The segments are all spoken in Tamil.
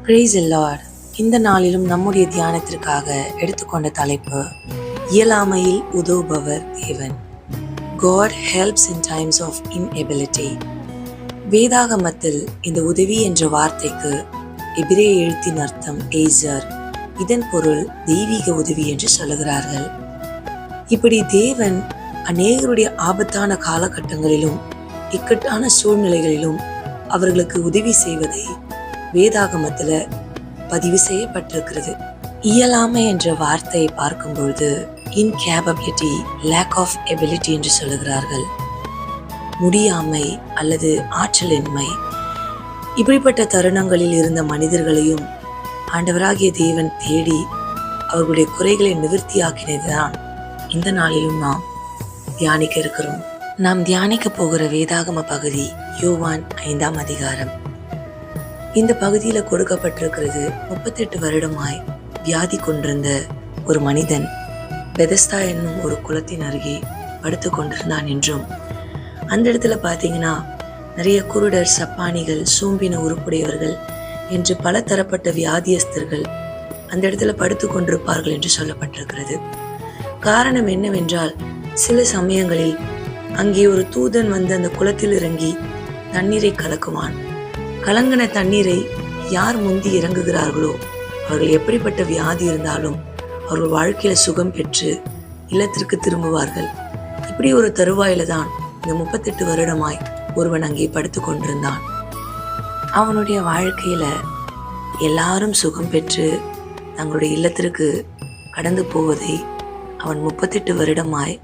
Praise the Lord. இந்த நாளிலும் நம்முடைய தியானத்திற்காக எடுத்துக்கொண்ட தலைப்பு, இயலாமையில் உதவுபவர் தேவன். God helps in times of inability. வேதாகமத்தில் இந்த உதவி என்ற வார்த்தைக்கு எபிரேய எழுத்தின் அர்த்தம் ஏசர். இதன் பொருள் தெய்வீக உதவி என்று சொல்லுகிறார்கள். இப்படி தேவன் அநேகருடைய ஆபத்தான காலகட்டங்களிலும் இக்கட்டான சூழ்நிலைகளிலும் அவர்களுக்கு உதவி செய்வதை வேதாகமத்தில் பதிவு செய்யப்பட்டிருக்கிறது. இயலாமை என்ற வார்த்தையை பார்க்கும்பொழுது இன்கேபபிலிட்டி, லேக் ஆஃப் எபிலிட்டி என்று சொல்லுகிறார்கள். முடியாமை அல்லது ஆற்றலின்மை. இப்படிப்பட்ட தருணங்களில் இருந்த மனிதர்களையும் ஆண்டவராகிய தேவன் தேடி அவர்களுடைய குறைகளை நிவர்த்தியாக்கினதுதான் இந்த நாளிலும் நாம் தியானிக்க இருக்கிறோம். நாம் தியானிக்க போகிற வேதாகம பகுதி யோவான் 5ஆம் அதிகாரம். இந்த பகுதியில் கொடுக்கப்பட்டிருக்கிறது, 38 வருடமாய் வியாதி கொண்டிருந்த ஒரு மனிதன் பெதஸ்தா என்னும் ஒரு குளத்தின் அருகே படுத்து கொண்டிருந்தான் என்றும், அந்த இடத்துல பார்த்தீங்கன்னா நிறைய குருடர், சப்பானிகள், சூம்பின உறுப்புடையவர்கள் என்று பல தரப்பட்ட வியாதியஸ்தர்கள் அந்த இடத்துல படுத்து கொண்டிருப்பார்கள் என்று சொல்லப்பட்டிருக்கிறது. காரணம் என்னவென்றால், சில சமயங்களில் அங்கே ஒரு தூதன் வந்து அந்த குளத்தில் இறங்கி தண்ணீரை கலக்குவான். கலங்கின தண்ணீரை யார் முந்தி இறங்குகிறார்களோ அவர்கள் எப்படிப்பட்ட வியாதி இருந்தாலும் அவர்கள் வாழ்க்கையில சுகம் பெற்று இல்லத்திற்கு திரும்புவார்கள். இப்படி ஒரு தருவாயில தான் இந்த 38 வருடமாய் ஒருவன் அங்கே படுத்து கொண்டிருந்தான். அவனுடைய வாழ்க்கையில எல்லாரும் சுகம் பெற்று தங்களுடைய இல்லத்திற்கு கடந்து போவதை அவன் 38 வருடமாய்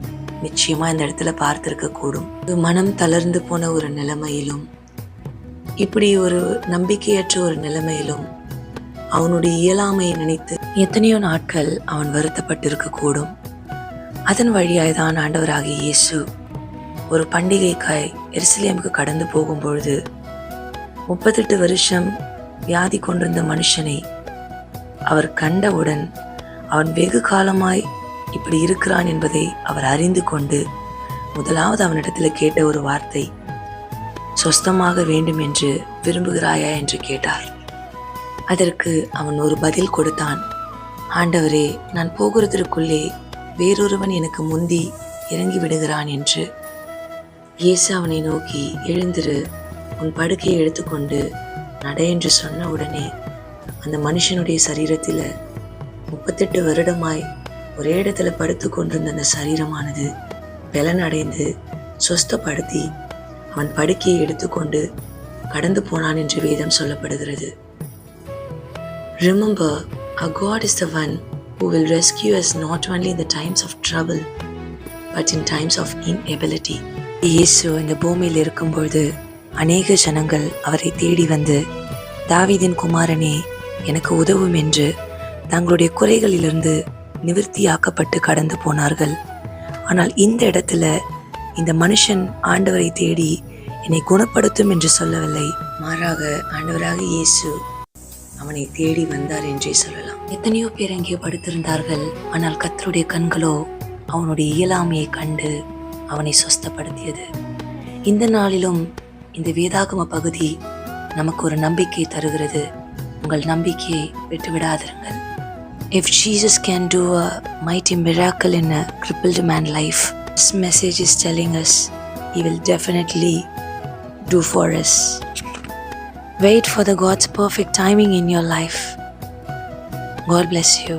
நிச்சயமா இந்த இடத்துல பார்த்திருக்க கூடும். மனம் தளர்ந்து போன ஒரு நிலைமையிலும், இப்படி ஒரு நம்பிக்கையற்ற ஒரு நிலைமையிலும் அவனுடைய இயலாமையை நினைத்து எத்தனையோ நாட்கள் அவன் வருத்தப்பட்டிருக்க கூடும். அதன் வழியாய்தான் ஆண்டவராகிய இயேசு ஒரு பண்டிகைக்காய் எருசலேமுக்கு கடந்து போகும்பொழுது 38 வருஷம் வியாதி கொண்டிருந்த மனுஷனை அவர் கண்டவுடன் அவன் வெகு காலமாய் இப்படி இருக்கிறான் என்பதை அவர் அறிந்து கொண்டு முதலாவது அவனிடத்தில் கேட்ட ஒரு வார்த்தை, சொஸ்தமாக வேண்டும் என்று விரும்புகிறாயா என்று கேட்டார். அதற்கு அவன் ஒரு பதில் கொடுத்தான், ஆண்டவரே, நான் போகிறதற்குள்ளே வேறொருவன் எனக்கு முந்தி இறங்கி விடுகிறான் என்று. இயேசு அவனை நோக்கி, எழுந்திரு, உன் படுக்கையை எடுத்துக்கொண்டு நட என்று சொன்ன உடனே அந்த மனுஷனுடைய சரீரத்தில் 38 வருடமாய் ஒரே இடத்துல படுத்து கொண்டிருந்த அந்த சரீரமானது பலனடைந்து சொஸ்தப்படுத்தி அவன் படுக்கையை எடுத்துக்கொண்டு கடந்து போனான் என்று வேதம் சொல்லப்படுகிறது. Remember, our God is the one who will rescue us not only in the times of trouble but in times of inability. இயேசு இந்த பூமியில் இருக்கும்பொழுது அநேக ஜனங்கள் அவரை தேடி வந்து, தாவீதின் குமாரனே, எனக்கு உதவும் என்று தங்களுடைய குறைகளிலிருந்து நிவர்த்தியாக்கப்பட்டு கடந்து போனார்கள். ஆனால் இந்த இடத்துல இந்த மனுஷன் ஆண்டவரை தேடி என்னை குணப்படுத்தும் என்று சொல்லவில்லை, மாறாக ஆண்டவராக இயேசு அவனை தேடி வந்தார் என்றே சொல்லலாம். எத்தனையோ பேர் அங்கே படுத்திருந்தார்கள். ஆனால் கர்த்தருடைய கண்களோ அவனுடைய இயலாமையை கண்டு அவனை சொஸ்தப்படுத்தியது. இந்த நாளிலும் இந்த வேதாகம பகுதி நமக்கு ஒரு நம்பிக்கை தருகிறது. உங்கள் நம்பிக்கையை விட்டுவிடாதிருங்கள். If Jesus can do a mighty miracle in a crippled man's life, this message is telling us He will definitely do for us. Wait for the God's perfect timing in your life. God bless you.